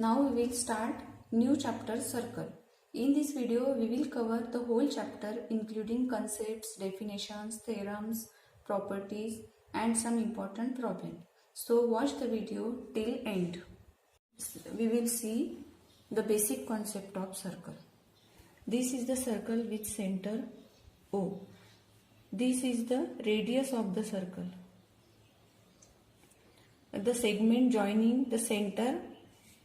Now we will start new chapter circle. In this video we will cover the whole chapter including concepts, definitions, theorems, properties and some important problems. So watch the video till end. We will see the basic concept of circle. This is the circle with center O. This is the radius of the circle. The segment joining the center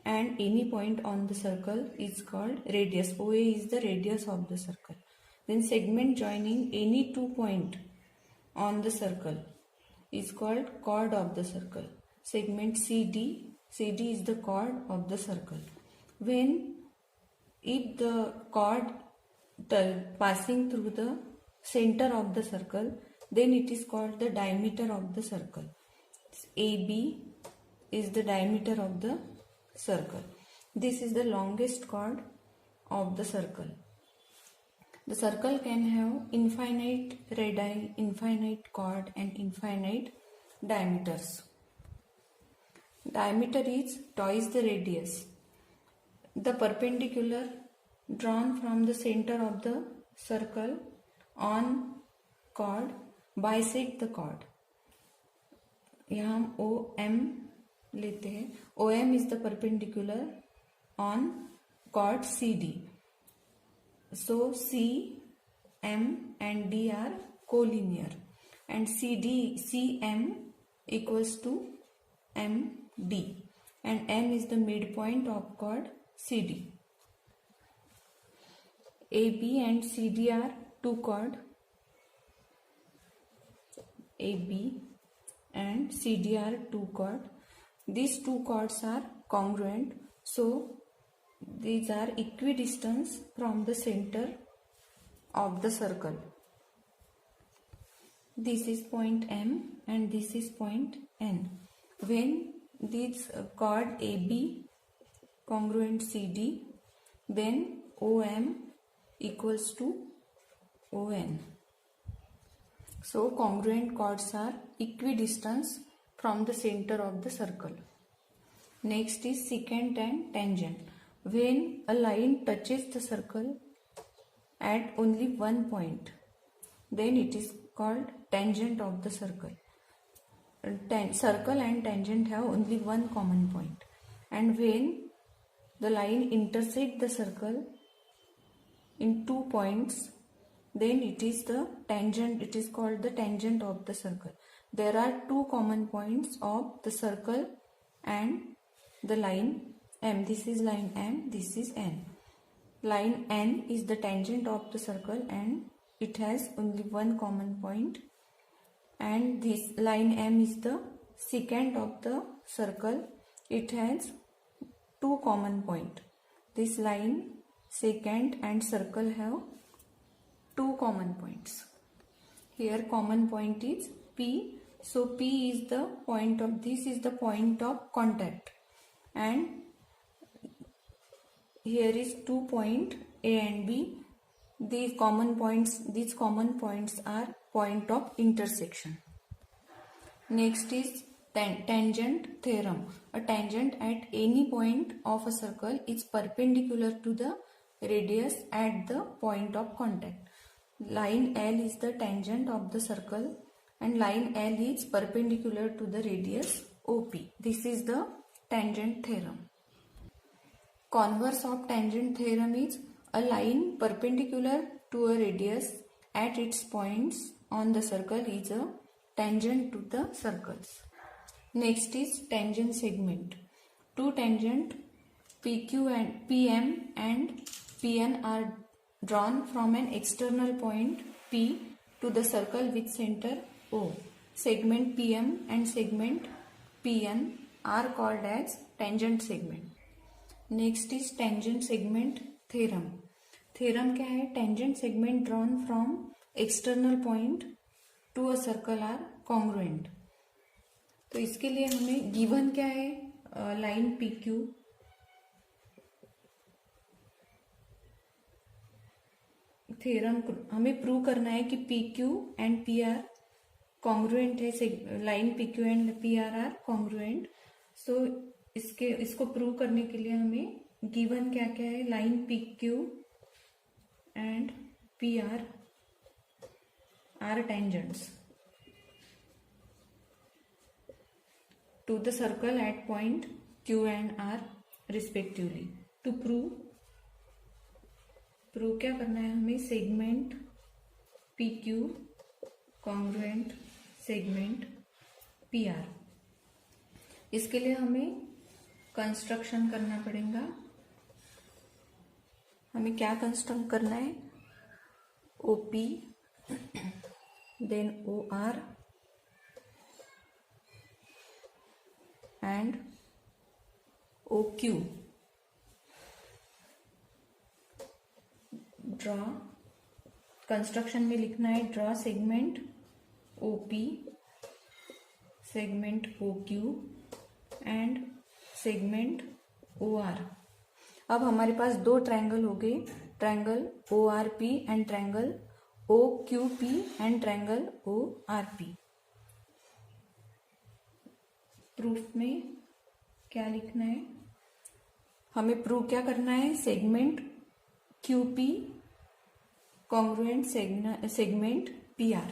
and any point on the circle is called radius. OA is the radius of the circle. Then segment joining any 2 points on the circle is called chord of the circle. Segment CD is the chord of the circle. If the chord passing through the center of the circle, then it is called the diameter of the circle. AB is the diameter of the circle. This is the longest chord of the circle. The circle can have infinite radii, infinite chord and infinite diameters. Diameter is twice the radius. The perpendicular drawn from the center of the circle on chord bisect the chord. यहाँ हम OM लेते हैं. OM is the perpendicular on chord CD. So C, M and D are collinear and CM equals to MD and M is the midpoint of chord CD. AB and CD are two chord. AB and CD are two chord. These two chords are congruent, so these are equidistant from the center of the circle. This is point M and this is point N. When this chord AB congruent CD, then OM equals to ON. So congruent chords are equidistant from the center of the circle. Next is secant and tangent. When a line touches the circle at only one point, then it is called tangent of the circle. Circle and tangent have only one common point. And when the line intersects the circle in 2 points, then it is the tangent. It is called the tangent of the circle. There are two common points of the circle and the line M. This is line M, this is N. Line N is the tangent of the circle and it has only one common point. And this line M is the secant of the circle. It has two common points. This line, secant and circle have two common points. Here common point is P. So P is the point of, this is the point of contact. And here is 2 points A and B. These common points are point of intersection. Next is tangent theorem. A tangent at any point of a circle is perpendicular to the radius at the point of contact. Line L is the tangent of the circle and line L is perpendicular to the radius OP. This is the tangent theorem. Converse of tangent theorem is a line perpendicular to a radius at its points on the circle is a tangent to the circles. Next is tangent segment. Two tangent PQ and PM and PN are drawn from an external point P to the circle with center O. Segment PM and segment PN are called as tangent segment. Next is tangent segment theorem. Theorem क्या है? Tangent segment drawn from external point to a circle are congruent. तो इसके लिए हमें given क्या है? Line PQ. Theorem हमें prove करना है कि PQ एंड PR कॉन्ग्रुएंट है. Line PQ and PR are congruent. So इसको प्रूव करने के लिए हमें गिवन क्या क्या है, line P Q and P R tangents to the circle at point Q and R respectively. To prove क्या करना है हमें, segment PQ congruent segment PR. इसके लिए हमें कंस्ट्रक्शन करना पड़ेगा. हमें क्या कंस्ट्रक्ट करना है, OP then OR and OQ. Draw construction में लिखना है, draw segment OP segment OQ and segment OR. अब हमारे पास दो ट्रायंगल हो गए, triangle ORP and triangle OQP and triangle ORP. Proof में क्या लिखना है, हमें प्रूव क्या करना है, segment QP congruent segment PR.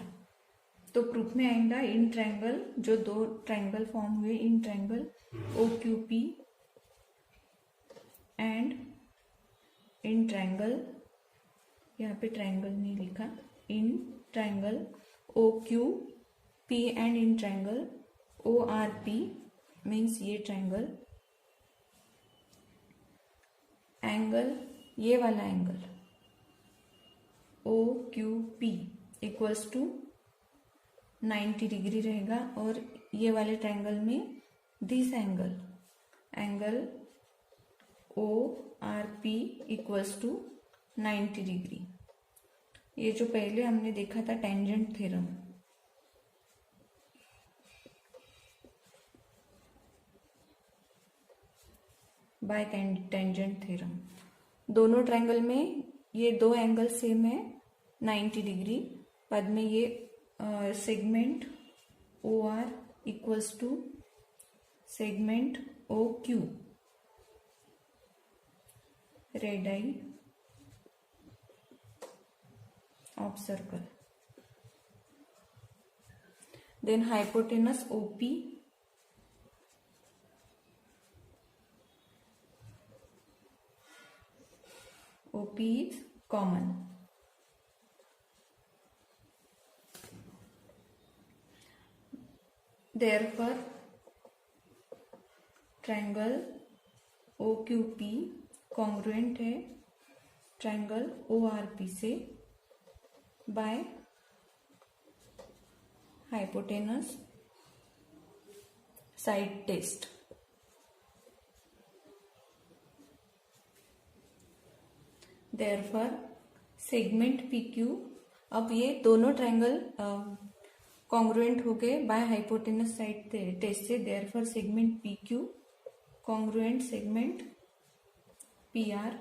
तो प्रूफ में आएगा इन ट्रायंगल, जो दो ट्रायंगल फॉर्म हुए in triangle OQP and in triangle, यहाँ पे ट्रायंगल नहीं लिखा, in triangle OQP and in triangle ORP means ये ट्रायंगल, एंगल ये वाला angle OQP equals to 90 degree रहेगा, और ये वाले ट्रायंगल में this angle ORP equals to 90 degree. ये जो पहले हमने देखा था tangent theorem, by tangent theorem. दोनों ट्रायंगल में ये दो एंगल सेम है 90 डिग्री. बाद में ये segment OR equals to segment OQ, radii of circle. Then hypotenuse OP is common. Therefore, triangle OQP congruent है triangle ORP से by hypotenuse side test. Therefore, segment PQ, अब ये दोनों ट्रायंगल कॉन्ग्रुएंट हो गए बाय हाइपोटेनस साइड टेस्ट से. Therefore segment PQ congruent segment PR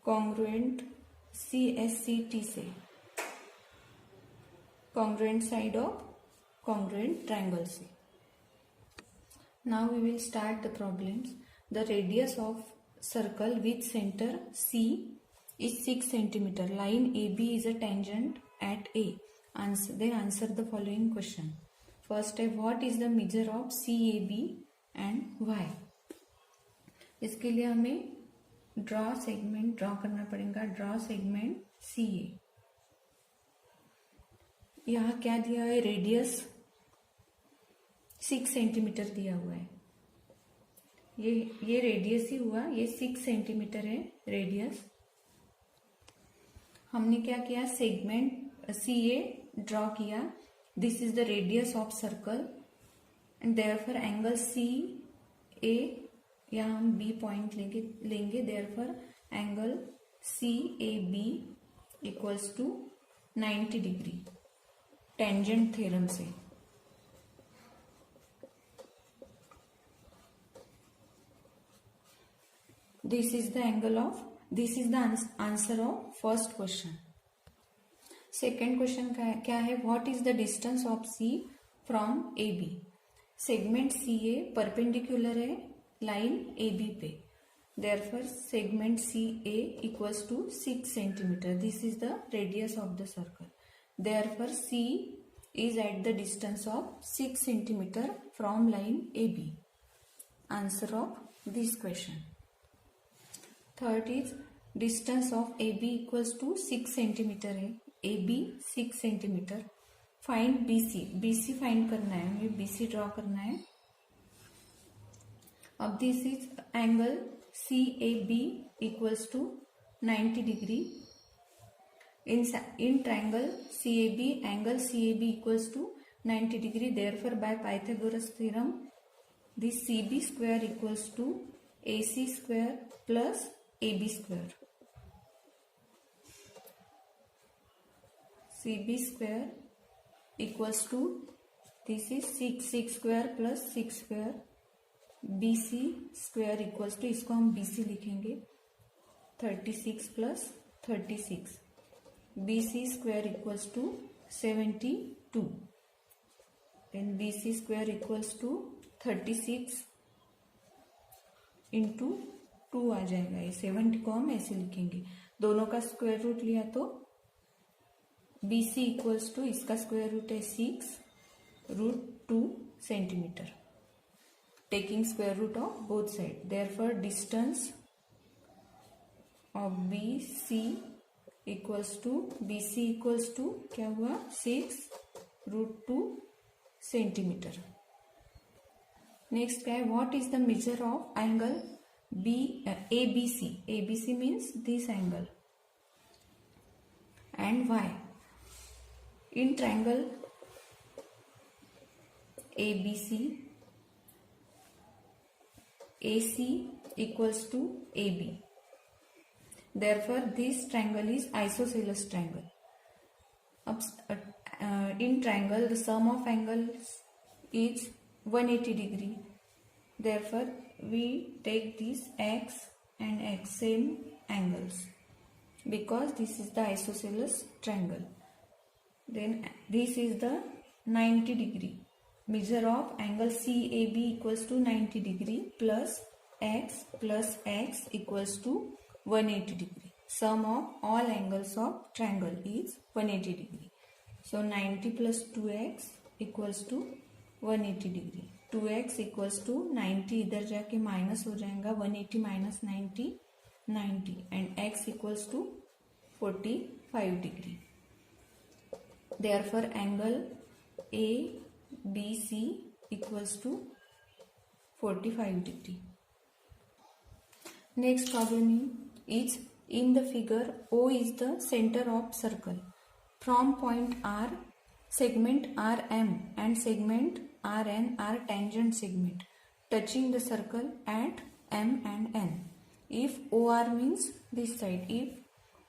congruent CSCT से, congruent side of congruent triangle से. Now we will start the problems. The radius of circle with center C is 6 cm. Line AB is a tangent at A. Then answer the following question. First step, what is the measure of CAB and Y? इसके लिए हमें draw segment draw करना पड़ेगा. Draw segment CA. यहाँ क्या दिया है, radius 6 centimetre दिया हुआ है. ये रेडियस ही हुआ, ये 6 सेंटीमीटर है रेडियस. हमने क्या किया, सेगमेंट CA ड्रॉ किया. This is the radius of circle and therefore angle CA, यहाँ हम B पॉइंट लेंगे. Therefore angle CAB equals to 90 degree tangent theorem से. This is the answer of first question. Second question क्या है, what is the distance of C from AB? Segment C A perpendicular है line A B पे, therefore segment C A equals to 6 centimetre. This is the radius of the circle. Therefore, C is at the distance of 6 centimeter from line AB. Answer of this question. Third is distance of AB equals to 6 centimeter है. AB 6 centimeter. Find BC. BC find करना है, हमें BC draw करना है. अब this is angle CAB equals to 90 degree. In triangle CAB, angle CAB equals to 90 degree. Therefore, by Pythagoras theorem, this CB square equals to AC square plus AB square. CB square equals to, this is 6 square plus 6 square. BC square equals to, इसको हम BC लिखेंगे 36 plus 36. BC square equals to 72. Then BC square equals to 36 into 2 आ जाएगा. ये 70 को हम ऐसे लिखेंगे, दोनों का स्क्वायर रूट लिया तो BC इक्वल्स टू, इसका स्क्वायर रूट है 6√2 centimetre. Taking square root of both side. Therefore distance of BC equals to क्या हुआ 6√2 सेंटीमीटर. नेक्स्ट क्या है, what is the measure of angle ABC. ABC means this angle and Y. In triangle ABC, AC equals to AB. Therefore, this triangle is isosceles triangle. In triangle, the sum of angles is 180 degree. Therefore, we take these X and X same angles because this is the isosceles triangle. Then this is the 90 degree. Measure of angle CAB equals to 90 degree plus X equals to 180 degree. Sum of all angles of triangle is 180 degree. So 90 plus 2x equals to 180 degree. 2x equals to 90, इधर जाके minus हो जाएगा, 180 minus 90 90, and x equals to 45 degree. Therefore, angle ABC equals to 45 degree. Next problem is, in the figure, O is the center of circle. From point R, segment RM and segment RN are tangent segment touching the circle at M and N. If OR means this side, if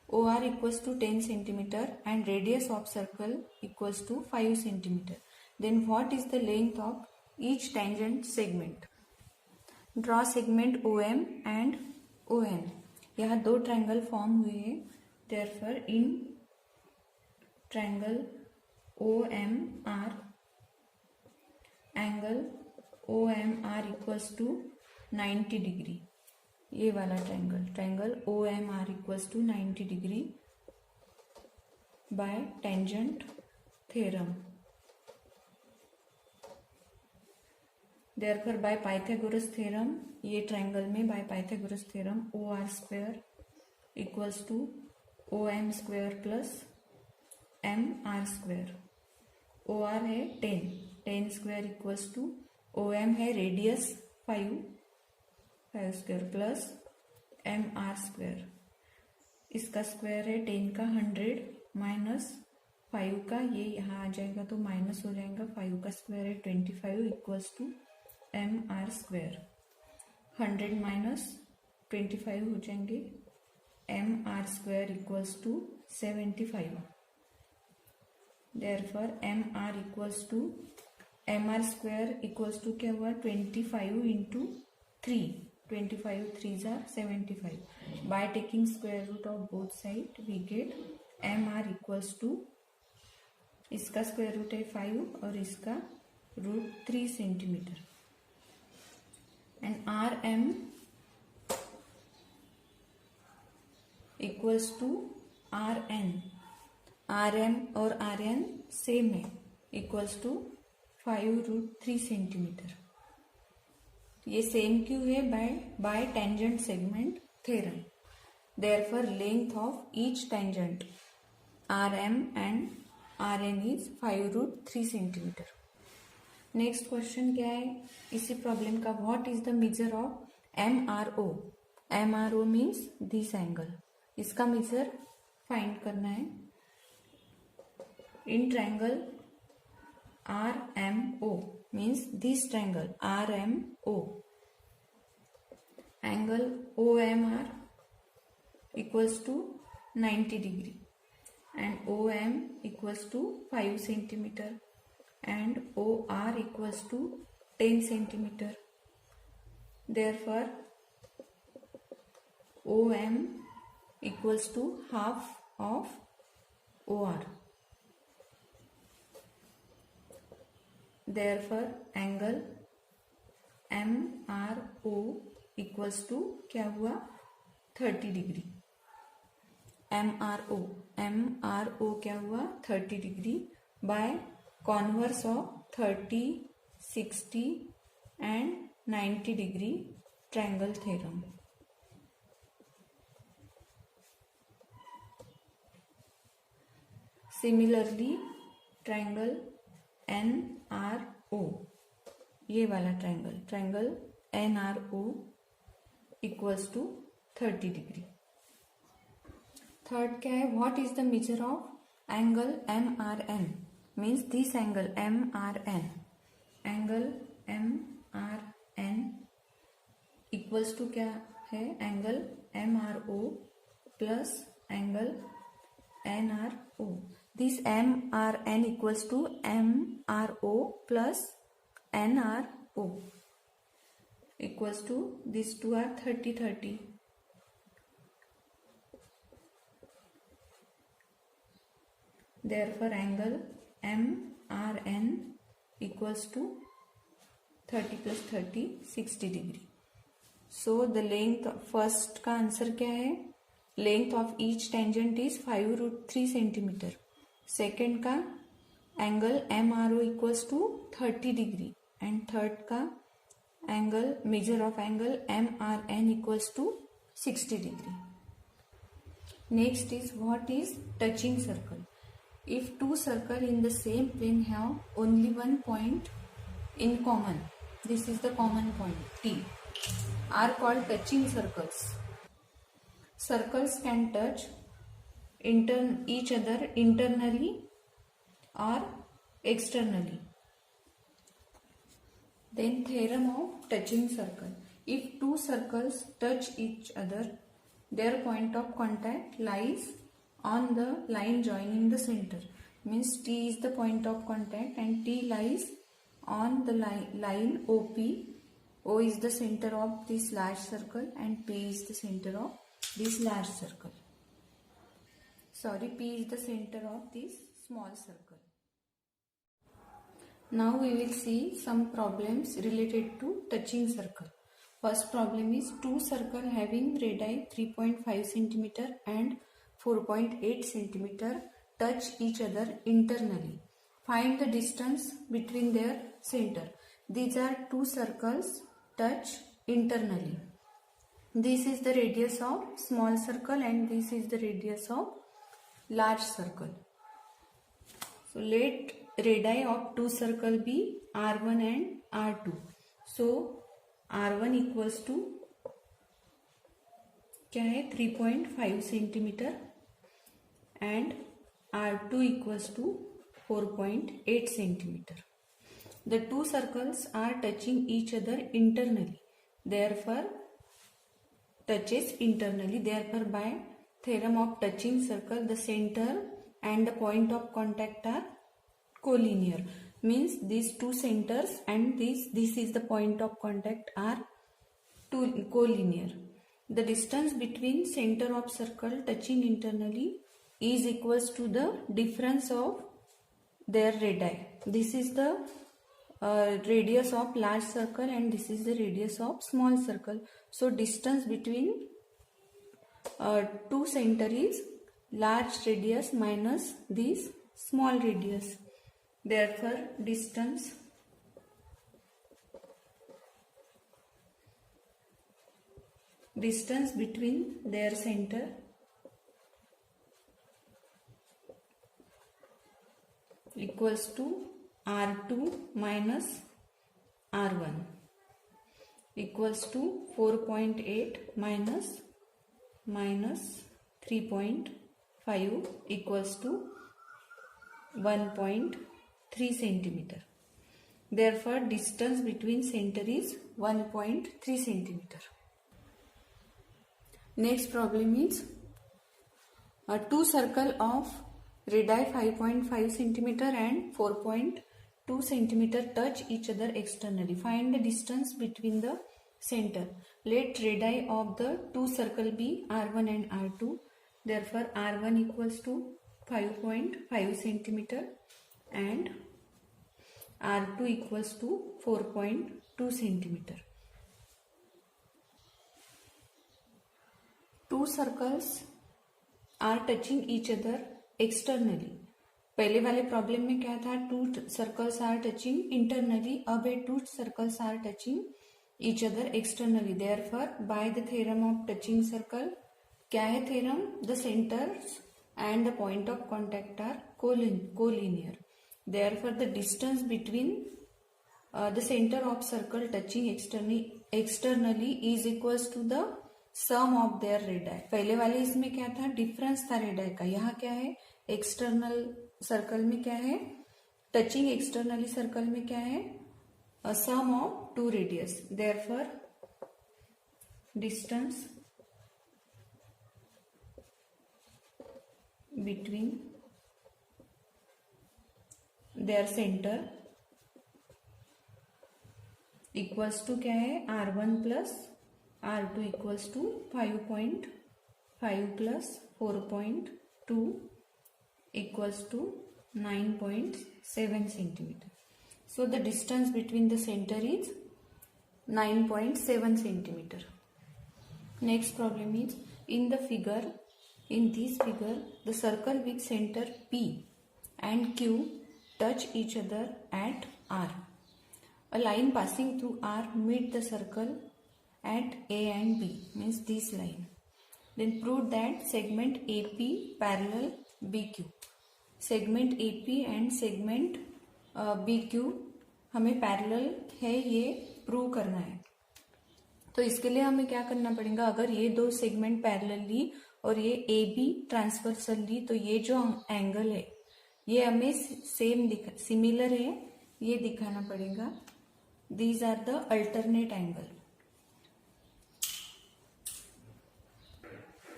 OR equals to 10 centimeter and radius of circle equals to 5 centimeter, then what is the length of each tangent segment? Draw segment OM and ON. यहाँ दो triangle form हुए हैं. Therefore in triangle OMR, angle OMR equals to 90 degree. ये वाला triangle OMR equals to 90 degree by tangent theorem. Therefore, by Pythagoras theorem, ये triangle में by Pythagoras theorem OR square equals to OM square plus MR square. OR है 10 square equals to OM है radius 5 square plus MR square. इसका square है 10 का 100 minus 5 का, ये यहाँ आ जाएगा तो माइनस हो जाएगा. 5 का स्क्वायर है 25 equals to MR square. 100 minus 25 हो जाएंगे. MR square equals to 75. Therefore, MR equals to MR square equals to क्या हुआ 25 into 3. 25 3s are 75. By taking square root of both sides, we get MR equals to, इसका square root है 5 और इसका root 3 centimeter, and RM equals to RN. RM और RN same है, equals to 5√3 centimetre. ये same क्यों है? Bye tangent segment theorem. Therefore length of each tangent RM and RN is 5√3 centimetre. Next question क्या है इसी प्रॉब्लम का? What is the measure of MRO? MRO means this angle. इसका major find करना है. In triangle RMO means this triangle RMO, angle OMR equals to 90 degree and OM equals to 5 centimeter and OR equals to 10 centimeter. Therefore OM equals to half of OR. Therefore angle MRO equals to क्या हुआ? 30 degree. MRO क्या हुआ? 30 degree by converse of 30, 60 and 90 degree triangle theorem. Similarly triangle NRO, ये वाला triangle NRO equals to 30 degree. Third क्या है? What is the measure of angle MRN? Means this angle MRN. Angle MRN equals to क्या है? Angle MRO plus angle NRO. This MRN equals to MRO plus NRO equals to these two are 30. Therefore angle MRN equals to 30 plus 30 60 degree. So the length, first का answer क्या है? Length of each tangent is 5√3 centimeter. Second का angle MRO equals to 30 degree and third का angle measure of angle MRN equals to 60 degree. Next is what is touching circle? If two circle in the same plane have only one point in common, this is the common point T, are called touching circles. Circles can touch each other internally or externally. Then theorem of touching circle. If two circles touch each other, their point of contact lies on the line joining the center. Means T is the point of contact and T lies on the line OP. O is the center of this large circle and P is the center of this large circle. P is the center of this small circle. Now we will see some problems related to touching circle. First problem is two circle having radii 3.5 cm and 4.8 cm touch each other internally. Find the distance between their center. These are two circles touch internally. This is the radius of small circle and this is the radius of large circle. So let radii of two circle be R1 and R2. So R1 equals to क्या है? 3.5 cm and R2 equals to 4.8 cm. The two circles are touching each other internally. Therefore touches internally. Therefore by theorem of touching circle, the center and the point of contact are collinear. Means these two centers and this is the point of contact are collinear. The distance between center of circle touching internally is equals to the difference of their radii. This is the radius of large circle and this is the radius of small circle. So distance between two center is large radius minus this small radius. Therefore distance between their center equals to R2 minus R1 equals to 4.8 minus 3.5 equals to 1.3 centimeter. Therefore distance between center is 1.3 centimeter. Next problem is two circle of radii 5.5 centimeter and 4.2 centimeter touch each other externally. Find the distance between the center. Let radii of the two circle be R1 and R2. Therefore R1 equals to 5.5 centimeter and R2 equals to 4.2 centimeter. Two circles are touching each other externally. पहले वाले problem में क्या था, two circles are touching internally. अब है two circles are touching each other externally. Therefore by the theorem of touching circle, क्या है theorem, the centres and the point of contact are collinear. Therefore the distance between the centre of circle touching externally is equals to the sum of their radii. पहले वाले इसमें क्या था, difference था radii का. यहाँ क्या है, एक्सटर्नल सर्कल में क्या है, टचिंग एक्सटर्नली सर्कल में क्या है, sum of two radius. Therefore distance between their centre equals to क्या है, R1 plus R2 equals to 5.5 plus 4.2 equals to 9.7 centimeter. So the distance between the center is 9.7 centimeter. Next problem is in this figure, the circle with center P and Q touch each other at R. A line passing through R meet the circle at A and B, means this line. Then prove that segment AP parallel BQ. Segment AP and segment BQ हमें parallel है, ये prove करना है. तो इसके लिए हमें क्या करना पड़ेगा, अगर ये दो सेगमेंट पैरेलली और ये AB ट्रांसवर्सली, तो ये जो एंगल है ये हमें सिमिलर है, ये दिखाना पड़ेगा. These are the alternate angle.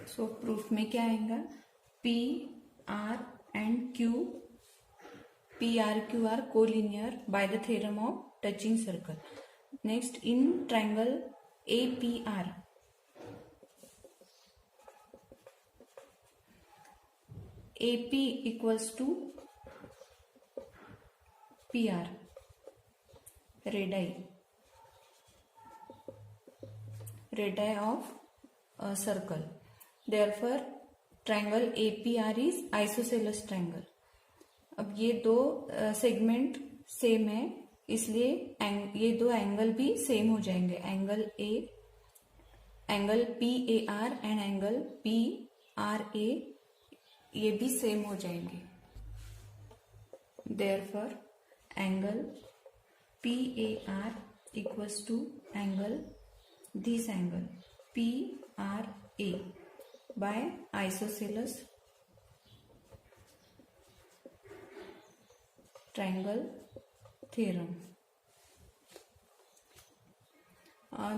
So proof में क्या आएगा, P R and Q, P R Q are collinear by the theorem of touching circle. Next, in triangle APR, AP equals to PR, radii of a circle. Therefore triangle APR is isosceles triangle. अब ये दो segment same है, इसलिए ये दो angle भी same हो जाएंगे. Angle PAR and angle PRA ये भी सेम हो जाएंगे. Therefore angle PAR equals to this angle PRA by isosceles triangle theorem.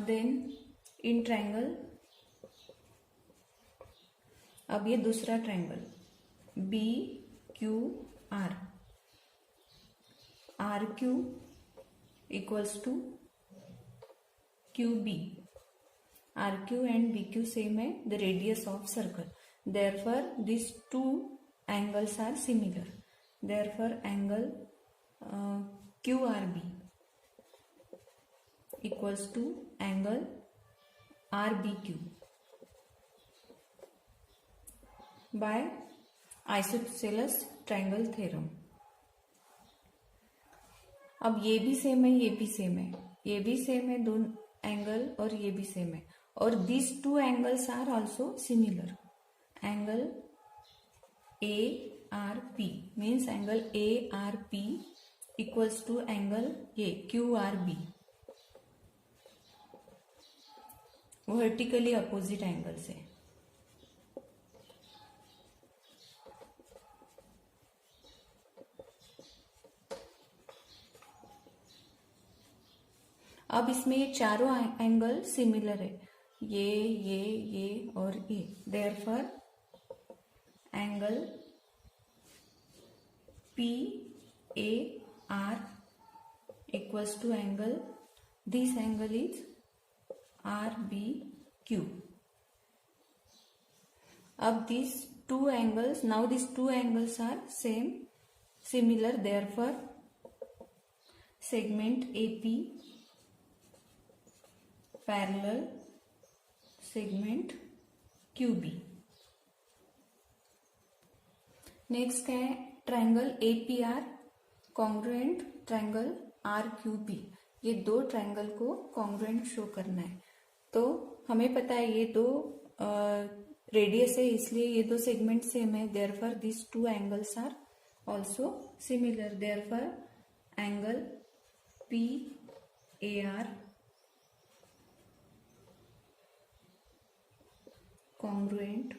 Then in triangle, अब ये दूसरा triangle BQR, RQ equals to QB. RQ and BQ same है, the radius of circle. Therefore these two angles are similar. Therefore angle QRB equals to angle RBQ by isosceles triangle theorem. अब ये भी same है, ये भी same है, ये भी सेम है, दोनों एंगल, और ये भी सेम है, और this two angles are also similar. Angle ARP means angle ARP equals to angle ये QRB, वर्टिकली अपोजिट एंगल से। अब इसमें ये चारों एंगल सिमिलर है, ये और ये। Therefore angle PAR equals to angle, this angle is RBQ. अब these two angles, now these two angles are similar, therefore segment AP parallel segment QB. Next क्या है, triangle APR congruent triangle RQB। ये दो triangle को congruent show करना है। तो हमें पता है ये दो रेडियस है, इसलिए ये दो सेगमेंट सेम है। Therefore this two angles are also similar. Therefore angle PAR congruent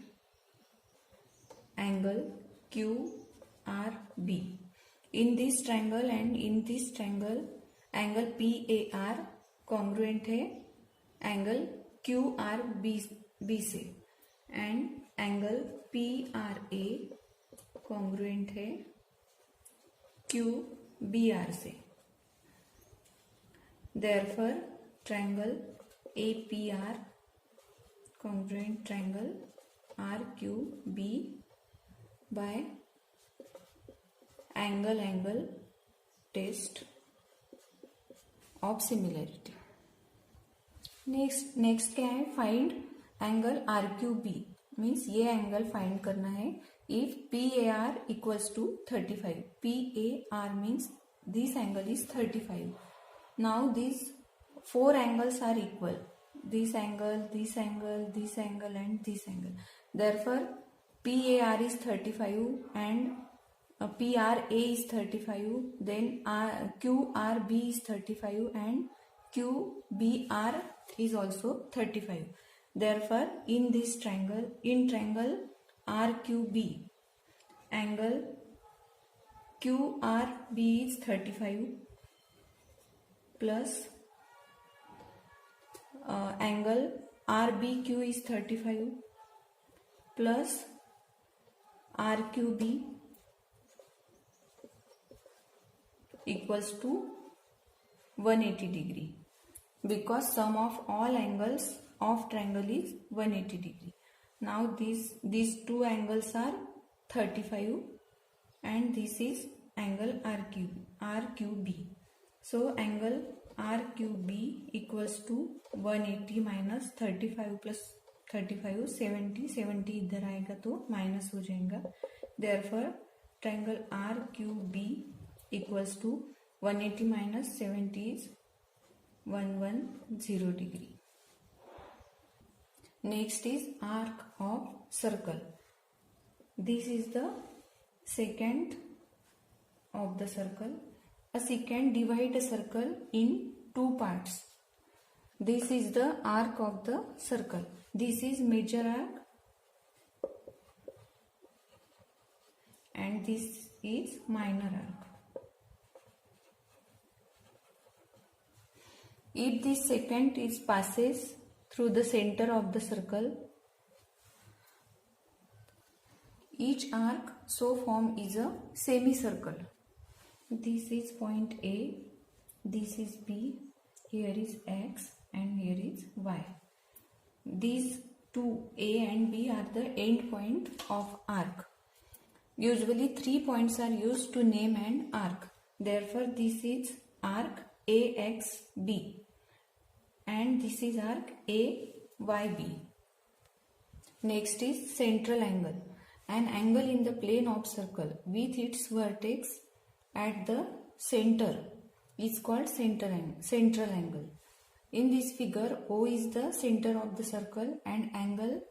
angle QRB. In this triangle and in this triangle, angle PAR congruent है एंगल QRB से, एंड एंगल PRA कॉन्ग्रुएंट है QBR से। Therefore triangle APR congruent triangle RQB by angle test of similarity। Next क्या है, find angle RQB means ये angle find करना है if PAR equals to 35। PAR means this angle is 35। Now this four angles are equal, this angle, this angle, this angle and this angle. Therefore PAR is 35 and PRA is 35, then QRB is 35 and QBR is also 35. Therefore in this triangle, in triangle RQB, angle QRB is 35 plus angle RBQ is 35 plus RQB equals to 180 degree, because sum of all angles of triangle is 180 degree. Now these two angles are 35 and this is angle RQB. So angle RQB equals to 180 minus 35 plus 35 70 इधर आएगा तो minus हो जाएगा। Therefore triangle RQB equals to 180 minus 70 is 110 degree. Next is arc of circle. This is the secant of the circle. A secant divide a circle in two parts. This is the arc of the circle. This is major arc and this is minor arc. If this secant is passes through the center of the circle, each arc so form is a semicircle. This is point A, this is B, here is X and here is Y. These two A and B are the end point of arc. Usually 3 points are used to name an arc. Therefore this is arc AXB and this is arc AYB. Next is central angle. An angle in the plane of circle with its vertex at the center is called central angle. In this figure, O is the center of the circle and angle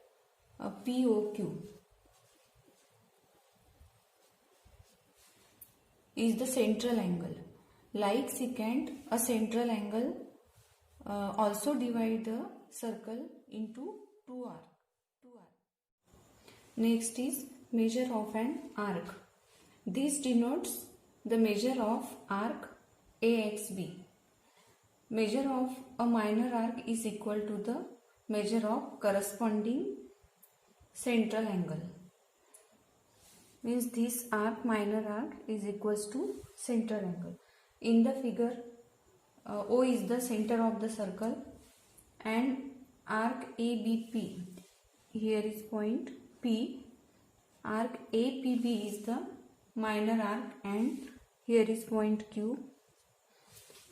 POQ is the central angle. Like secant, a central angle also divide the circle into two arcs. Next is measure of an arc. This denotes the measure of arc AXB. Measure of a minor arc is equal to the measure of corresponding central angle. Means this arc, minor arc, is equals to central angle. In the figure, O is the center of the circle and arc ABP, here is point P, arc APB is the minor arc and here is point Q,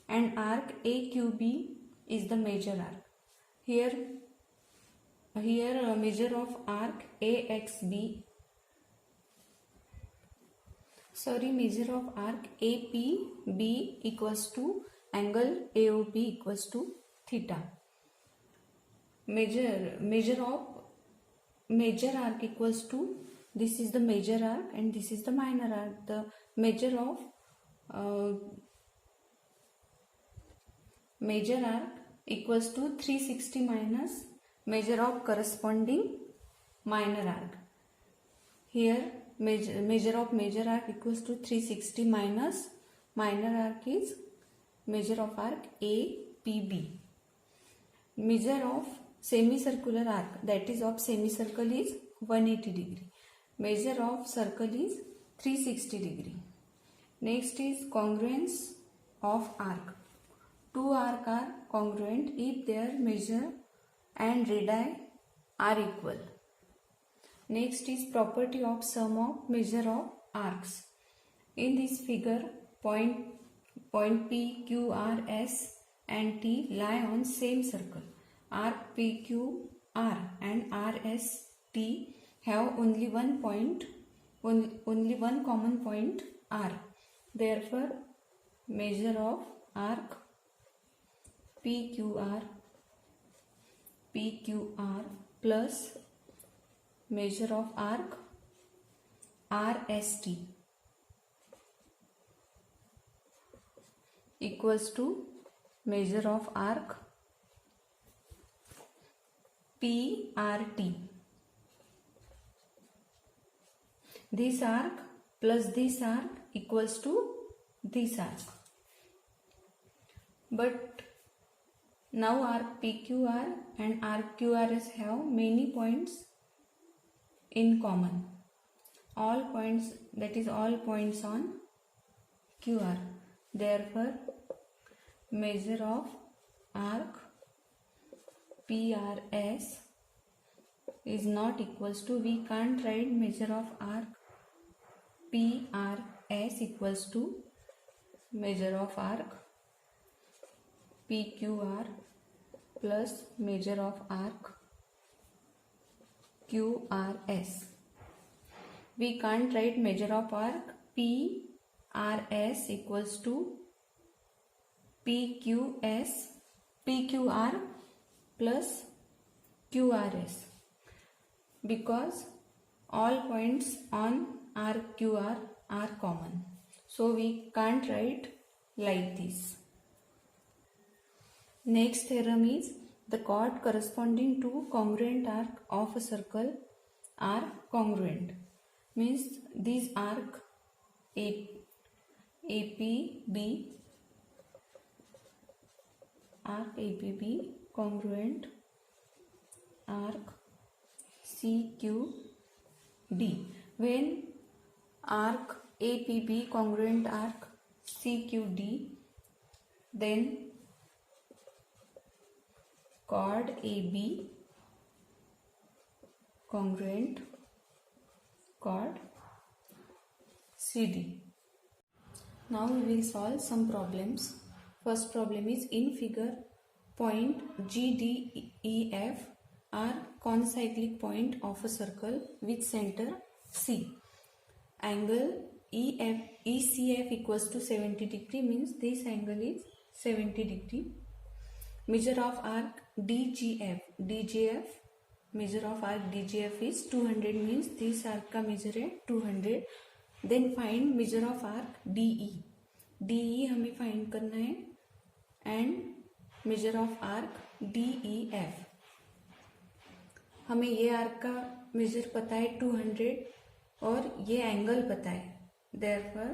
and arc AQB is the major arc. Here measure of arc AXB, measure of arc APB equals to angle AOB equals to theta. Measure of major arc equals to, this is the major arc and this is the minor arc. The measure of major arc equals to 360 minus measure of corresponding minor arc. Here measure of major arc equals to 360 minus minor arc is measure of arc APB. Measure of semicircular arc, that is of semicircle, is 180 degree. Measure of circle is 360 degree. Next is congruence of arc. Two arcs are congruent if their measure and radii are equal. Next is property of sum of measure of arcs. In this figure, point P, Q, R, S and T lie on same circle. Arc PQR and RST have only one common point R. Therefore, measure of arc PQR plus measure of arc RST equals to measure of arc PRT. This arc plus this arc equals to this arc. But now arc PQR and arc QRS have many points in common. All points, that is all points on QR. Therefore, measure of arc PRS is not equals to, we can't write measure of arc PRS equals to measure of arc PQR plus measure of arc QRS. We can't write measure of arc PRS equals to PQR plus QRS because all points on arc QR are common. So we can't write like this. Next theorem is the chord corresponding to congruent arc of a circle are congruent. Means these arc APB congruent arc CQD. When arc APB congruent arc CQD, then chord AB congruent chord CD. Now we will solve some problems. First problem is in figure point G, D, E, F are concyclic point of a circle with center C. Angle ECF equals to 70 degree means this angle is 70 degree. Measure of arc DGF measure of arc DGF is 200 means this arc का measure है 200. Then find measure of arc DE हमें find करना है and measure of arc DEF. हमें ये arc का major पता है 200 और ये एंगल पता है. Therefore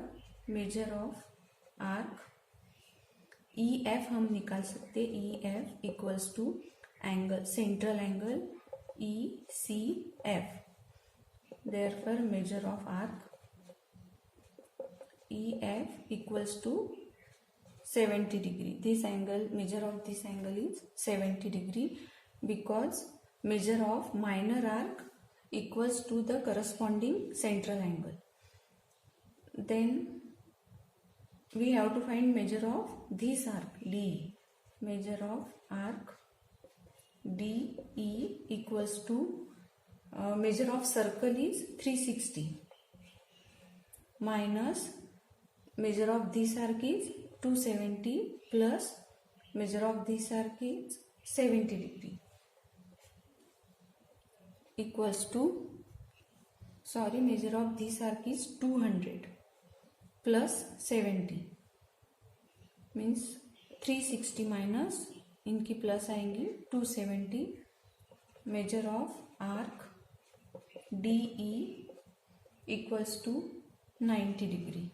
measure of arc EF हम निकाल सकते हैं. EF equals to angle central angle ECF. Therefore measure of arc EF equals to 70 degree. This angle, measure of this angle is 70 degree because measure of minor arc equals to the corresponding central angle. Then we have to find measure of this arc DE. Measure of arc DE equals to measure of circle is 360 minus measure of this arc is 270 plus measure of this arc is 70 degree equals to measure of this arc is 200 plus 70 means 360 minus इनकी plus आएंगी 270. Measure of arc DE equals to 90 degree.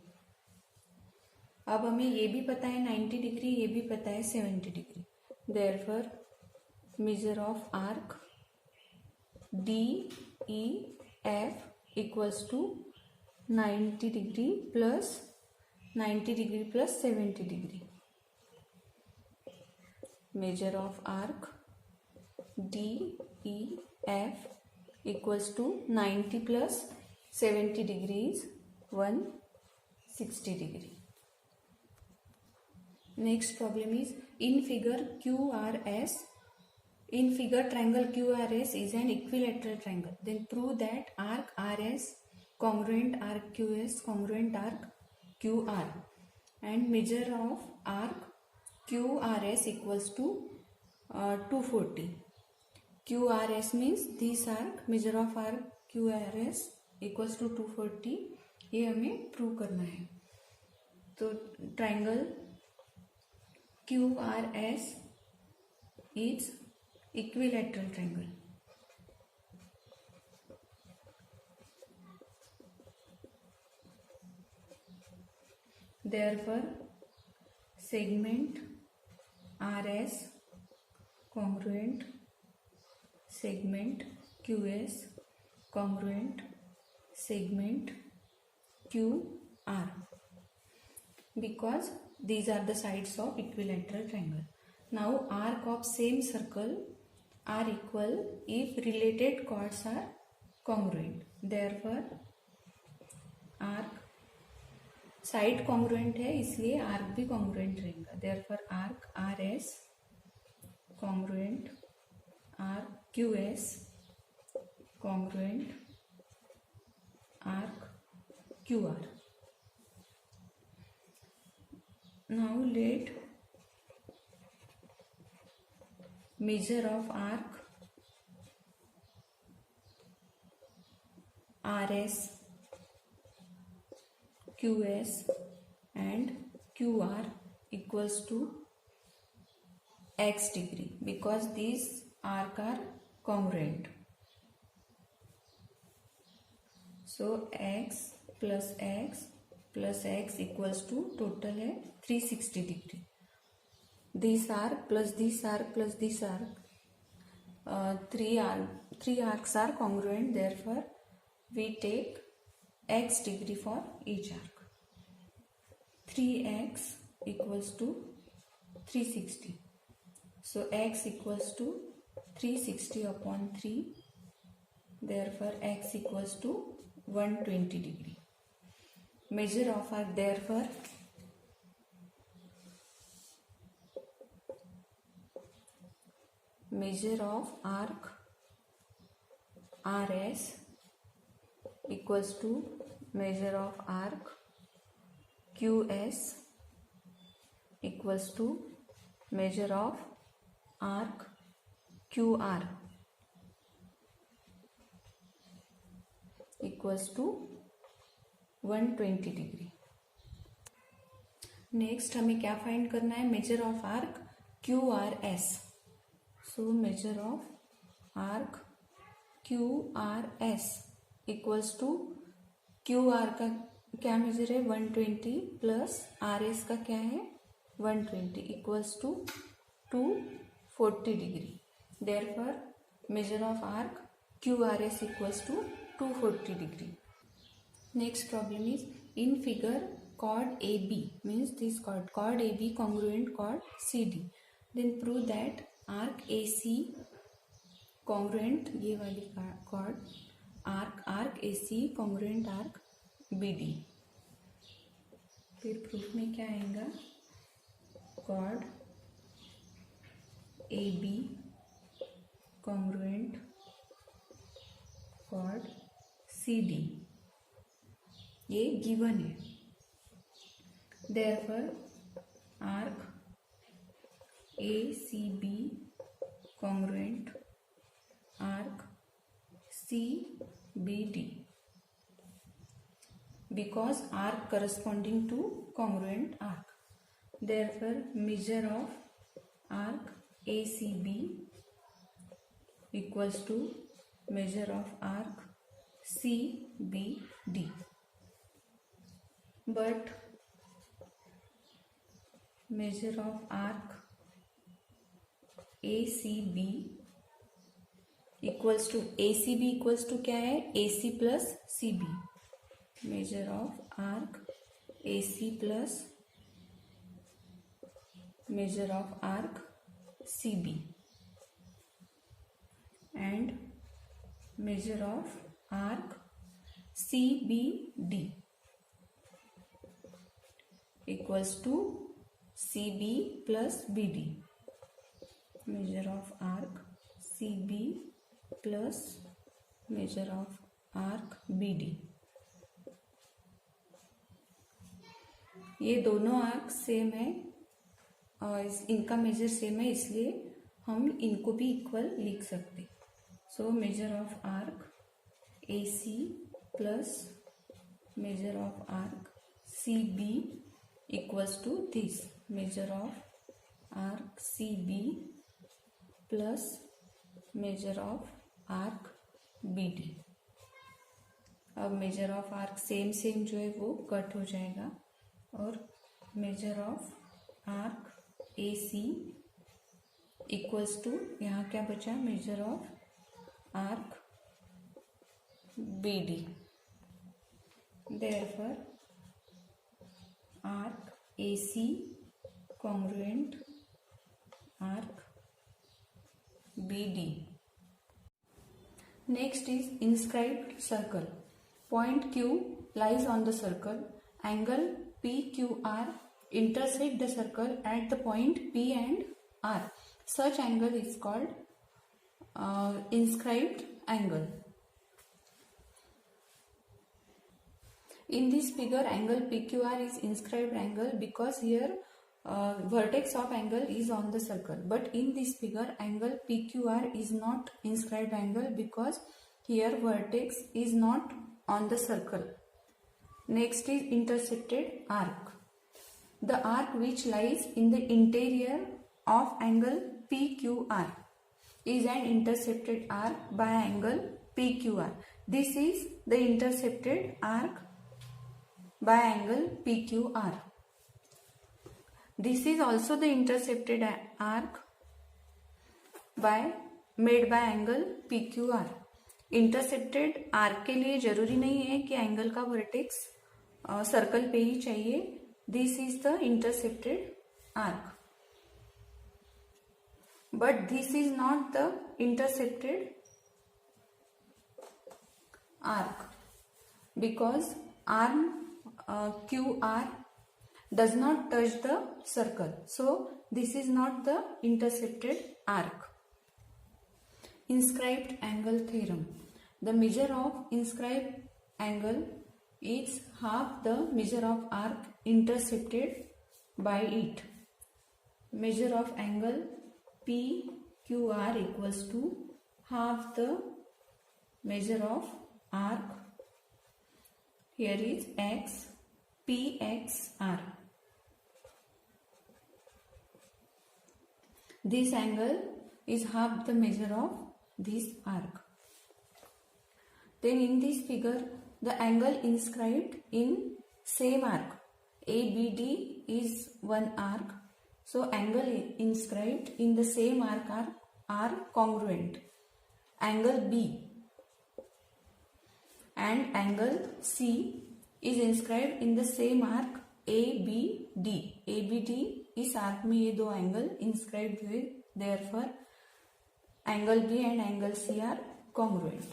अब हमें ये भी पता है 90 degree, ये भी पता है 70 degree. Therefore measure of arc DEF equals to 90 degree plus 70 degree. Measure of arc DEF equals to 90 plus 70 degrees 160 degree. Next problem is in figure QRS. In figure triangle QRS is an equilateral triangle. Then prove that arc RS congruent arc QS congruent arc QR and measure of arc QRS equals to 240. QRS means this arc. Measure of arc QRS equals to 240. ये हमें prove करना है. तो triangle QRS is equilateral triangle. Therefore segment RS congruent segment QS congruent segment QR because these are the sides of equilateral triangle. Now arc of same circle are equal if related chords are congruent. Therefore arc side congruent है इसलिए arc भी congruent रहेगा. Therefore arc RS congruent arc QS congruent arc QR. Now let major of arc RS QS and QR equals to x degree because these arc are congruent. So x plus x plus x equals to total है 360 degree. This arc plus this arc plus this arc, three arcs are congruent. Therefore we take x degree for each arc. 3x equals to 360. So x equals to 360 upon 3. Therefore x equals to 120 degree. Measure of arc therefore measure of arc RS equals to measure of arc QS equals to measure of arc QR equals to 120 degree. Next हमें क्या find करना है? Measure of arc QRS. So measure of arc QRS equals to QR का क्या major है? 120 plus RS का क्या है? 120 equals to 240 degree. Therefore measure of arc QRS equals to 240 degree. Next problem is in figure chord AB means this chord AB congruent chord CD. Then prove that arc AC congruent ये वाली chord arc AC congruent arc BD. फिर proof में क्या आएगा? chord AB congruent chord CD ये given है. Therefore arc ACB congruent arc CBD because arc corresponding to congruent arc. Therefore measure of arc ACB equals to measure of arc CBD. But measure of arc ACB equals to क्या है? AC plus CB. Measure of arc AC plus measure of arc CB and measure of arc CBD equals to CB plus BD. Measure of arc CB plus measure of arc BD. ये दोनों arc same है और इनका major same है, इसलिए हम इनको भी इक्वल लिख सकते. सो measure of arc AC plus major of arc CB equals to this measure of arc CB plus measure of arc BD. अब मेजर ऑफ आर्क सेम जो है वो कट हो जाएगा और measure of arc AC equals to यहाँ क्या बचा? Measure of arc BD. Therefore arc AC congruent arc BD. Next is inscribed circle. Point Q lies on the circle. Angle PQR intersect the circle at the point P and R. Such angle is called inscribed angle. In this figure, angle PQR is inscribed angle because here vertex of angle is on the circle. But in this figure, angle PQR is not inscribed angle because here vertex is not on the circle. Next is intercepted arc. The arc which lies in the interior of angle PQR is an intercepted arc by angle PQR. This is the intercepted arc by angle PQR. This is also the intercepted arc made by angle PQR. Intercepted arc के लिए जरूरी नहीं है कि angle का vertex circle पे ही चाहिए. This is the intercepted arc, but this is not the intercepted arc because arm QR does not touch the circle, so this is not the intercepted arc. inscribed angle theorem. The measure of inscribed angle is half the measure of arc intercepted by it. Measure of angle PQR equals to half the measure of arc. Here is X, PXR. This angle is half the measure of this arc. Then in this figure, the angle inscribed in same arc, ABD is one arc. So angle inscribed in the same arc are congruent. Angle B and angle C is inscribed in the same arc ABD. ABD इस arc में ये दो angle inscribed हुए, therefore angle B and angle C are congruent.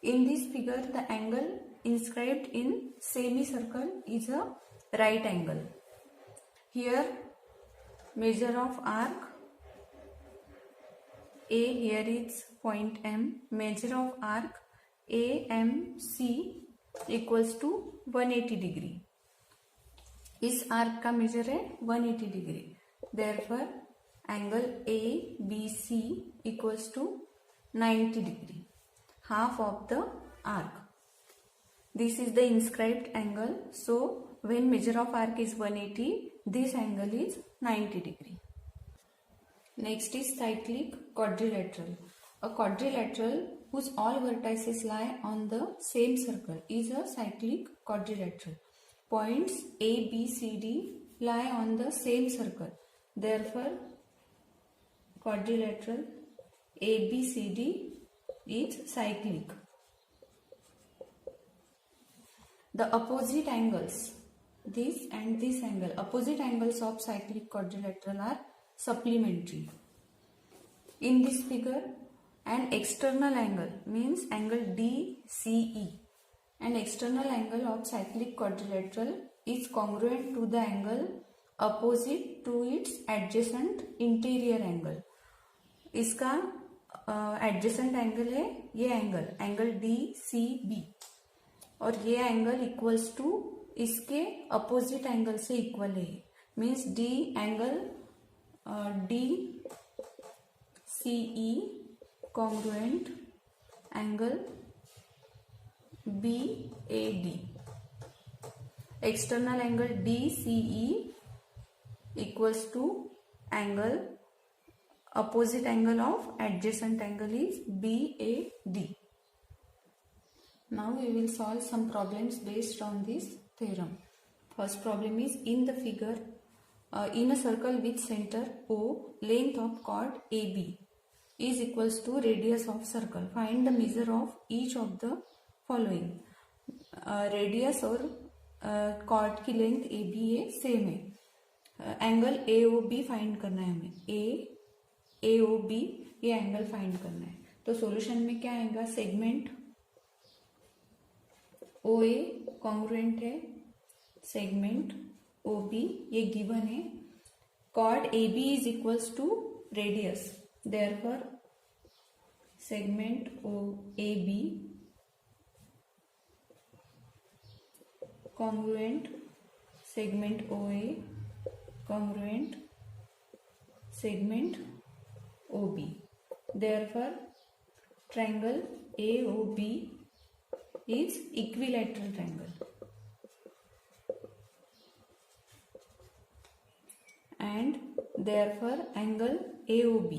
In this figure, the angle inscribed in semicircle is a right angle. Here measure of arc A, here is point M, measure of arc AMC equals to 180 degree. इस arc का major है 180 degree. Therefore angle ABC equals to 90 degree, half of the arc. This is the inscribed angle. So when measure of arc is 180, this angle is 90 degree. Next is cyclic quadrilateral. A quadrilateral whose all vertices lie on the same circle is a cyclic quadrilateral. Points A, B, C, D lie on the same circle. Therefore, quadrilateral ABCD is cyclic. The opposite angles, this and this angle, opposite angles of cyclic quadrilateral are supplementary. In this figure, an external angle means angle DCE. An external angle of cyclic quadrilateral is congruent to the angle opposite to its adjacent interior angle. इसका adjacent angle है ये angle DCB, और ये angle equals to इसके opposite angle से equal है. Means D angle DCE congruent angle BAD. External angle DCE equals to angle opposite angle of adjacent angle is BAD. Now we will solve some problems based on this theorem. First problem is, in the figure, in a circle with center O, length of chord AB is equals to radius of circle. Find the measure of each of the following. Radius और chord की length A B A same है. Angle A O B find करना है हमें. A O B ये angle find करना है. तो सॉल्यूशन में क्या आएगा? सेगमेंट ओ ए कॉन्ग्रुएंट है सेगमेंट ओ बी, ये गिवन है. Chord A B is equals to radius, therefore segment O A B congruent segment OA congruent segment OB. Therefore, triangle AOB is equilateral triangle. And therefore, angle AOB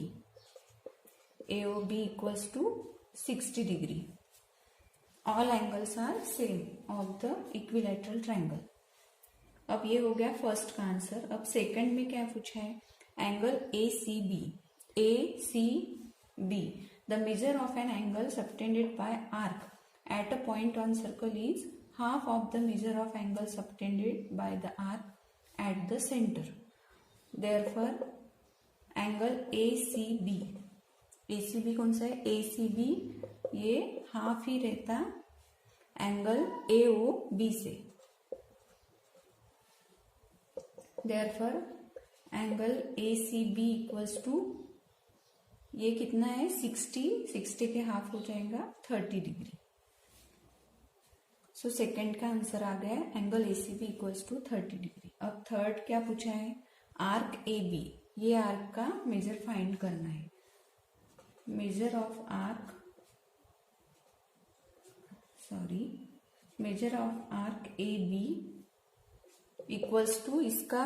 equals to 60 degree. All angles are same of the equilateral triangle. अब ये हो गया first का answer. अब second में क्या पूछा है? Angle ACB. The measure of an angle subtended by arc at a point on circle is half of the measure of angle subtended by the arc at the center. Therefore, angle ACB कौन सा है? ACB ये half ही रहता angle AOB से. Therefore, angle ACB equals to ये कितना है 60 के हाफ हो जाएगा 30 डिग्री। सो सेकंड का आंसर आ गया angle ACB equals to 30 degree. अब थर्ड क्या पूछा है, आर्क AB, ये आर्क का मेजर फाइंड करना है। Measure of arc AB equals to इसका,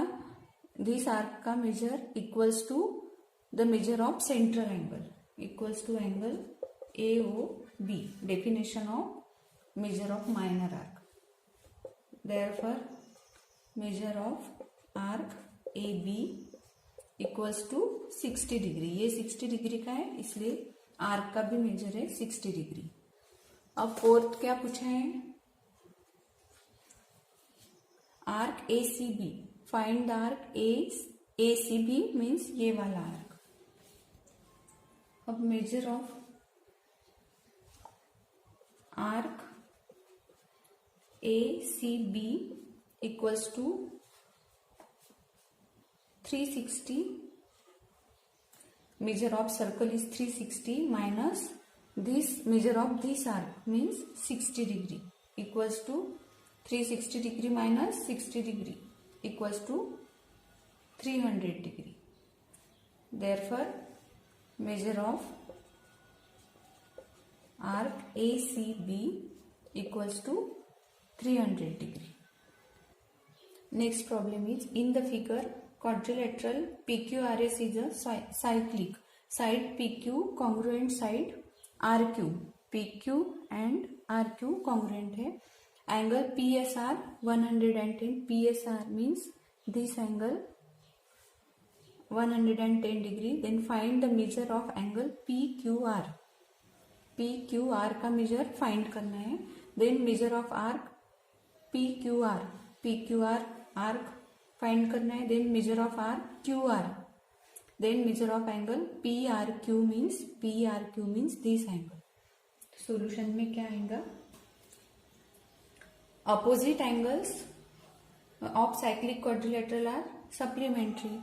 दिस आर्क का measure equals to the measure of central angle equals to angle AOB, definition of measure of minor arc. Therefore measure of arc AB equals to 60 degree. ये 60 degree का है इसलिए arc का भी major है 60 degree. अब fourth क्या पूछा है, arc ACB, find the arc ACB means ये वाला आर्क। अब measure of arc ACB equals to 360, measure of circle is 360 minus this measure of this arc means 60 degree equals to 360 degree minus 60 degree equals to 300 degree. Therefore measure of arc ACB equals to 300 degree. Next problem is, in the figure quadrilateral PQRS is a cyclic, side PQ congruent side RQ, PQ and RQ congruent है। angle PSR 110, PSR means this angle 110 degree। then find the measure of angle PQR, PQR का measure find करना है। then measure of arc PQR, PQR arc फाइंड करना है। Then measure of arc QR, then measure of angle PRQ means this angle. Solution में क्या आएगा, opposite angles of cyclic quadrilateral are supplementary,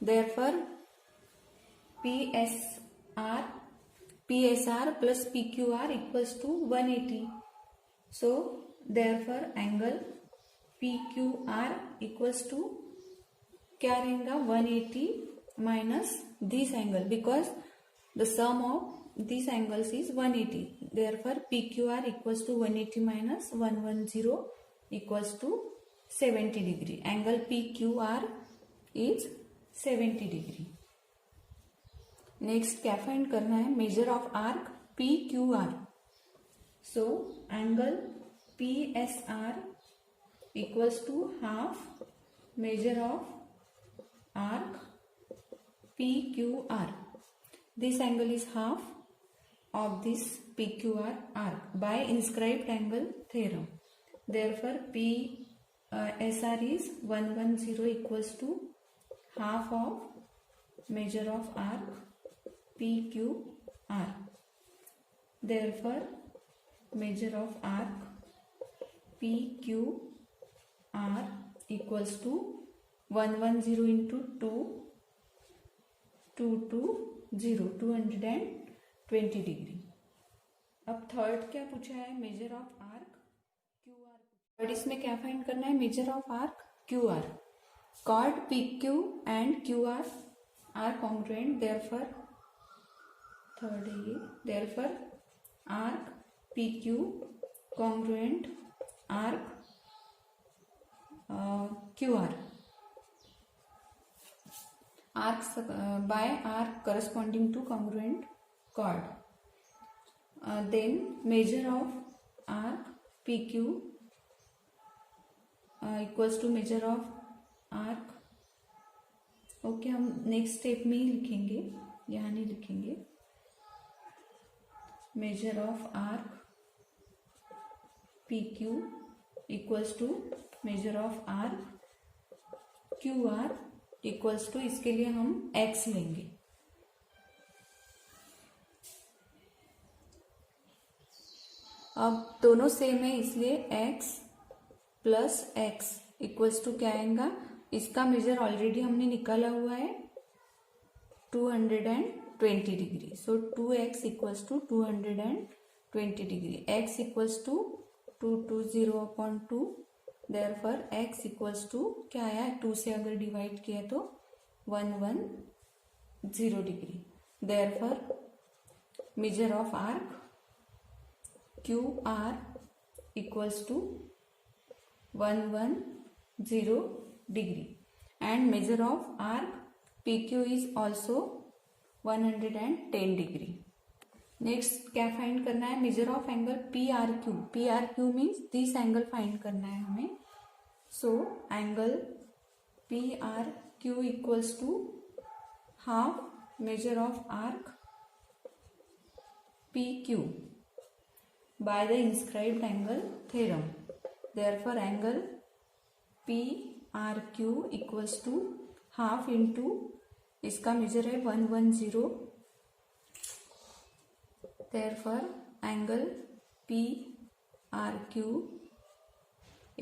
therefore PSR plus PQR equals to 180। So therefore angle PQR equals to क्या रहेगा 180 minus this angle, because the sum of this angles is 180, therefore PQR equals to 180 minus 110 equals to 70 degree. Angle PQR is 70 degree. Next क्या find करना है, measure of arc PQR। So angle PSR equals to half measure of arc PQR. This angle is half of this PQR arc by inscribed angle theorem. Therefore PSR is 110 equals to half of measure of arc PQR. Therefore measure of arc PQR equals to 110 into 220 degree. अब third क्या पूछा है, measure of arc QR। Third इसमें क्या find करना है, measure of arc QR। Chord PQ and QR are congruent, therefore third है ये, therefore arc PQ congruent arc QR, arcs by arc corresponding to congruent chord. Then measure of arc PQ equals to measure of arc, okay हम next step में ही लिखेंगे, यहाँ नहीं लिखेंगे। Measure of arc PQ equals to measure of arc QR equals to, इसके लिए हम x लेंगे। अब दोनों सेम है इसलिए x plus x equals to क्या आएगा, इसका मेजर ऑलरेडी हमने निकाला हुआ है 220 20 degree. So 2x equals to 220 degree. X equals to 220/2. Therefore x equals to क्या आया, 2 से अगर डिवाइड किया तो 110 degree. Therefore measure of arc QR equals to 110 degree and measure of arc PQ is also 110 degree. Next क्या find करना है, measure of angle PRQ. PRQ means this angle find करना है हमें. So angle PRQ equals to half measure of arc PQ by the inscribed angle theorem. Therefore angle PRQ equals to half into इसका major है 110. Therefore angle PRQ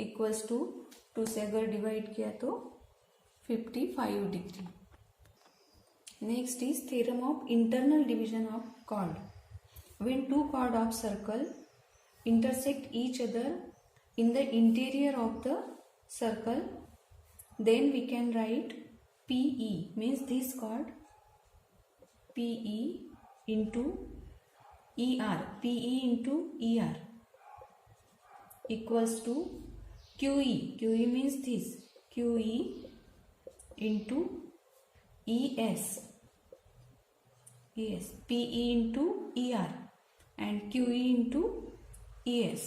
equals to 2 से अगर divide किया तो 55 degree. Next is theorem of internal division of chord. When two chord of circle intersect each other in the interior of the circle, then we can write PE means this chord PE into ER, PE into ER equals to QE. QE means this QE into ES. Yes, PE into ER and QE into ES.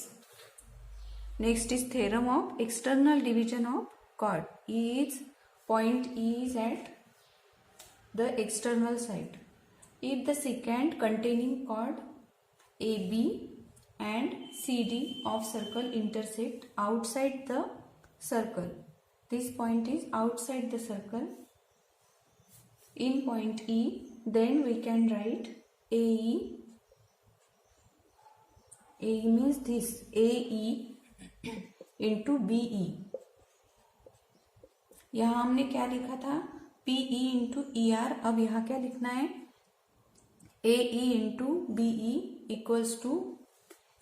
Next is theorem of external division of chord. Point E is at the external side. If the secant containing chord AB and CD of circle intersect outside the circle, this point is outside the circle in point E, then we can write AE. AE means this AE into BE. यहाँ हमने क्या लिखा था PE into ER. अब यहाँ क्या लिखना है AE into BE equals to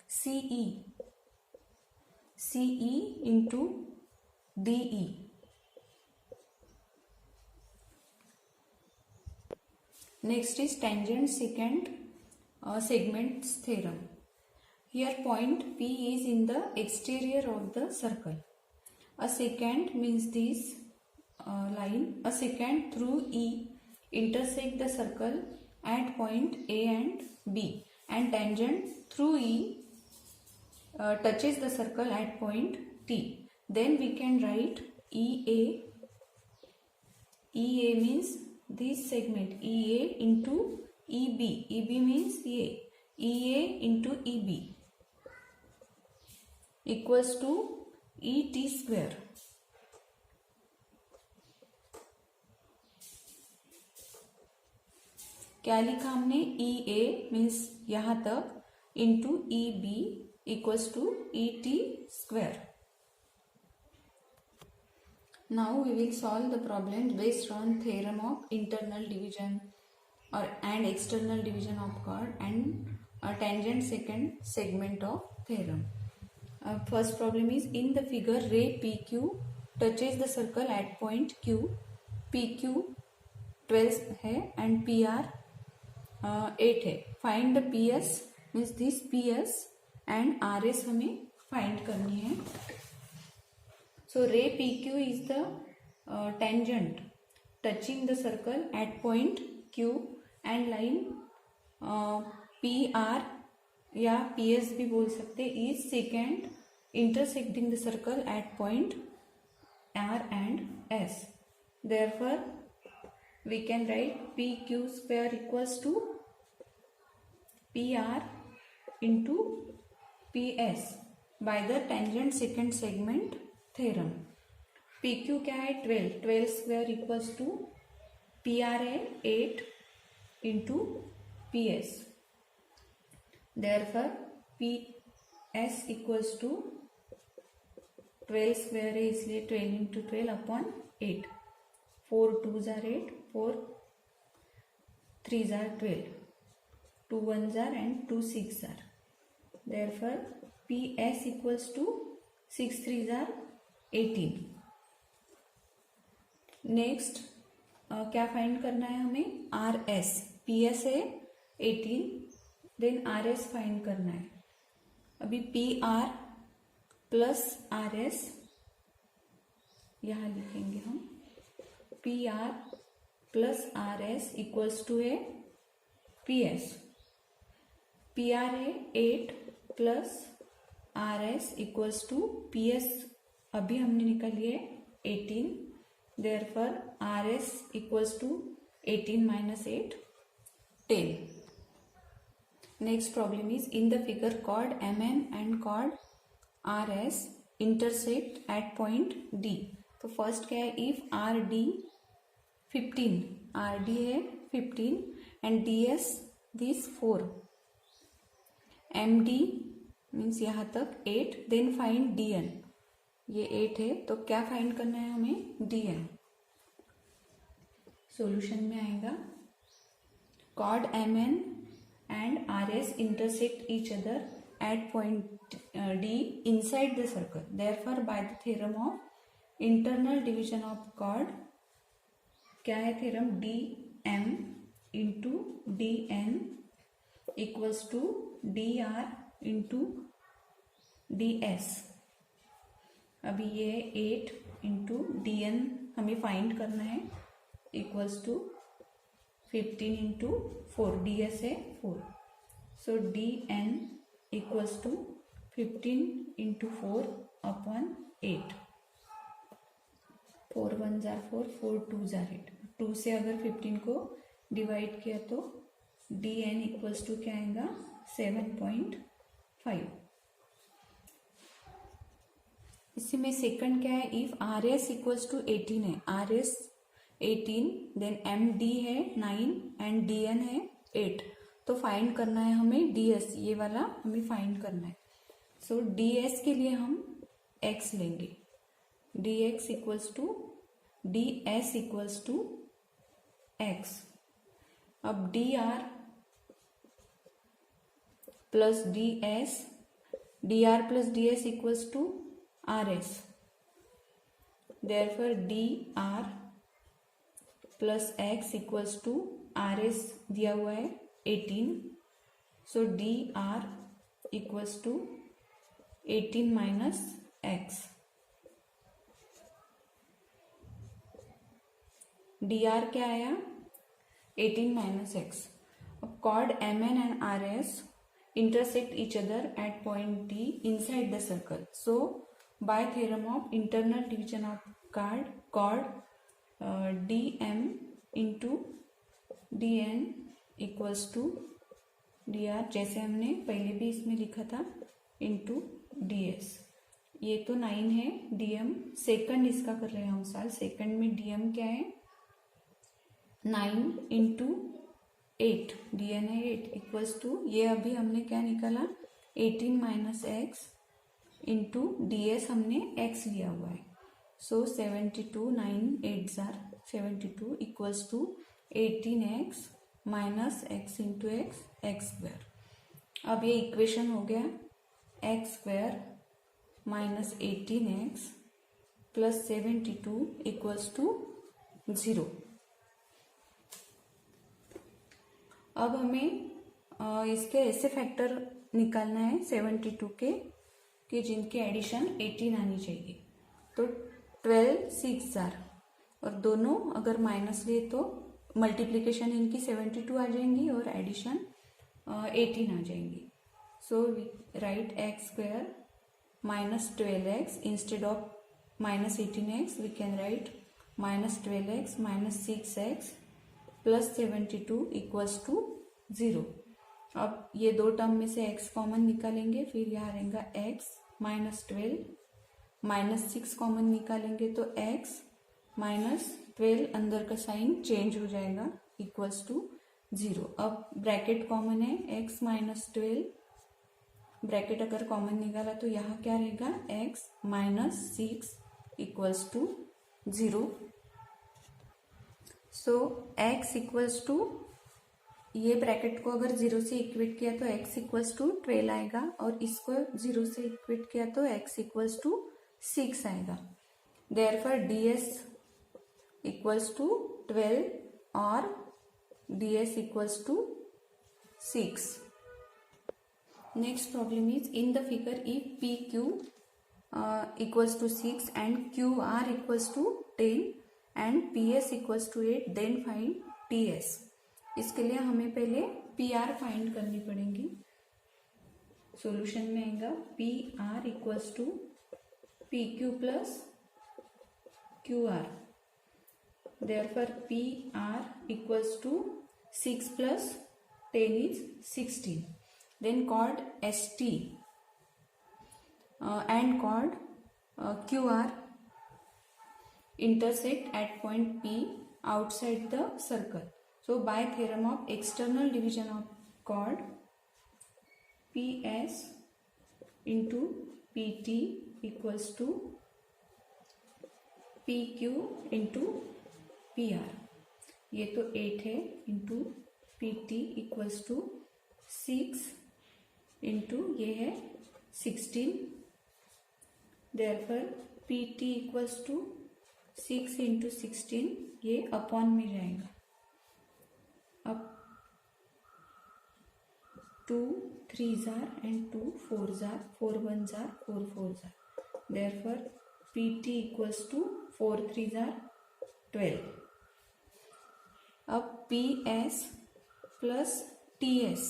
CE into DE. Next is tangent secant segments theorem. Here point P is in the exterior of the circle. A secant means this line. A secant through E intersect the circle at point A and B, and tangent through E touches the circle at point T. Then we can write EA. EA means this segment EA into EB. EB means A. EA into EB equals to ET square. क्या लिखा हमने EA means यहाँ तक into EB equals to ET square. Now we will solve the problem based on theorem of internal division and external division of chord and a tangent secant segment of theorem. First problem is in the figure ray PQ touches the circle at point Q. PQ 12 है and PR 8 है. Find the PS means this PS and RS हमें find करनी है. So ray PQ is the tangent touching the circle at point Q and line PR या PS भी बोल सकते is secant intersecting the circle at point R and S. Therefore we can write PQ square equals to PR into PS by the tangent secant segment theorem. PQ क्या है 12. 12 square equals to PR है 8 into PS. Therefore PS equals to 12 square है इसलिए 12 into 12 upon 8. 4 2s are 8. 4 3s are 12, 2 1s are and 2 6s are. Therefore PS equals to 6 3s are 18. Next क्या find करना है हमें? RS. PS है 18, then RS find करना है. अभी PR प्लस RS यहाँ लिखेंगे हम. PR plus RS equals to है PS. PR है 8 plus RS equals to PS. अभी हमने निकाली है 18. Therefore RS equals to 18 minus 8, 10. Next problem is, in the figure chord MN and chord RS intersect at point D. तो first क्या है? If RD 15, RD है 15 and DS this 4, MD means यहाँ तक 8, then find DN. ये 8 है तो क्या फाइंड करना है हमें? DN. सॉल्यूशन में आएगा chord MN and RS intersect each other at point D inside the circle. Therefore by the theorem of internal division of chord, क्या है theorem? DM into DN equals to DR into DS. अभी ये 8 into DN हमें find करना है equals to 15 into 4. DS है 4. So DN equals to 15 into 4 upon 8. 4 1s are 4, 4 2s are 8. 2 से अगर 15 को डिवाइड किया तो DN इक्वल्स टू क्या आएगा? 7.5. इसी में सेकंड क्या है? इफ RS इक्वल्स टू 18 है, RS 18, देन MD है 9 एंड DN है 8. तो फाइंड करना है हमें DS. ये वाला हमें फाइंड करना है. सो DS के लिए हम X लेंगे. DX equals to DS equals to X. अब DR plus DS, DR plus DS equals to RS. Therefore DR plus X equals to RS दिया हुआ है 18. So DR equals to 18 minus X. DR क्या आया? 18 minus X. अब chord MN and RS intersect each other at point D inside the circle. So by theorem of internal division of chord DM into DN equals to DR, जैसे हमने पहले भी इसमें लिखा था, into DS. ये तो 9 है DM. सेकंड इसका कर रहे हैं हम साल. सेकंड में DM क्या है? 9 इंटू 8. DN है 8 इक्वल्स टू, ये अभी हमने क्या निकाला? 18 माइनस X इंटू DS हमने X लिया हुआ है. So 72, 9 8s are 72 equals to 18X minus X into X, X square. अब ये इक्वेशन हो गया X square minus 18X plus 72 equals to 0. अब हमें इसके ऐसे फैक्टर निकालना है 72 के कि जिनके एडिशन 18 आनी चाहिए. तो 12 6 आर, और दोनों अगर माइनस लिए तो मल्टीप्लिकेशन इनकी 72 आ जाएंगी और एडिशन 18 आ जाएंगी. So we write X square minus 12x instead of minus 18x we can write minus 12x minus 6x plus 72 equals to 0. अब ये दो टर्म में से x कॉमन निकालेंगे, फिर यहाँ रहेगा x माइनस 12 माइनस 6 कॉमन निकालेंगे तो x माइनस 12 अंदर का साइन चेंज हो जाएगा इक्वल्स टू 0. अब ब्रैकेट कॉमन है x माइनस 12, ब्रैकेट अगर कॉमन निकाला तो यहाँ क्या रहेगा x minus 6 equals to 0. So x equals to ये ब्रैकेट को अगर 0 से इक्वेट किया तो x इक्वल्स टू 12 आएगा और इसको 0 से इक्वेट किया तो x इक्वल्स टू 6 आएगा. देयरफॉर ds इक्वल्स टू 12 और ds equals to 6. Next problem is, in the figure if PQ equals to 6 and QR equals to 10 and PS equals to 8, then find TS. इसके लिए हमें पहले PR find करनी पड़ेगी. Solution में आएगा PR equals to PQ plus QR. Therefore PR equals to 6 plus 10 is 16. Then chord ST and chord QR intersect at point P outside the circle. So by theorem of external division of chord, PS into PT equals to PQ into PR. ये तो 8 है into PT equals to 6 into ये है 16. Therefore PT equals to 6 into 16, ये upon में जाएगा. अब 2 3s are and 2 4s are, 4 1s are, 4 4s are. Therefore PT equals to 4 3s are 12. अब PS plus TS,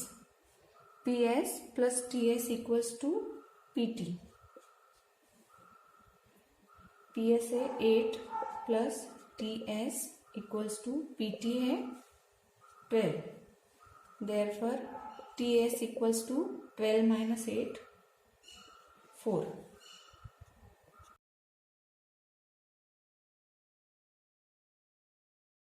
PS plus TS equals to PT. PS है 8 plus TS equals to PT है 12. Therefore TS equals to 12 minus 8, 4.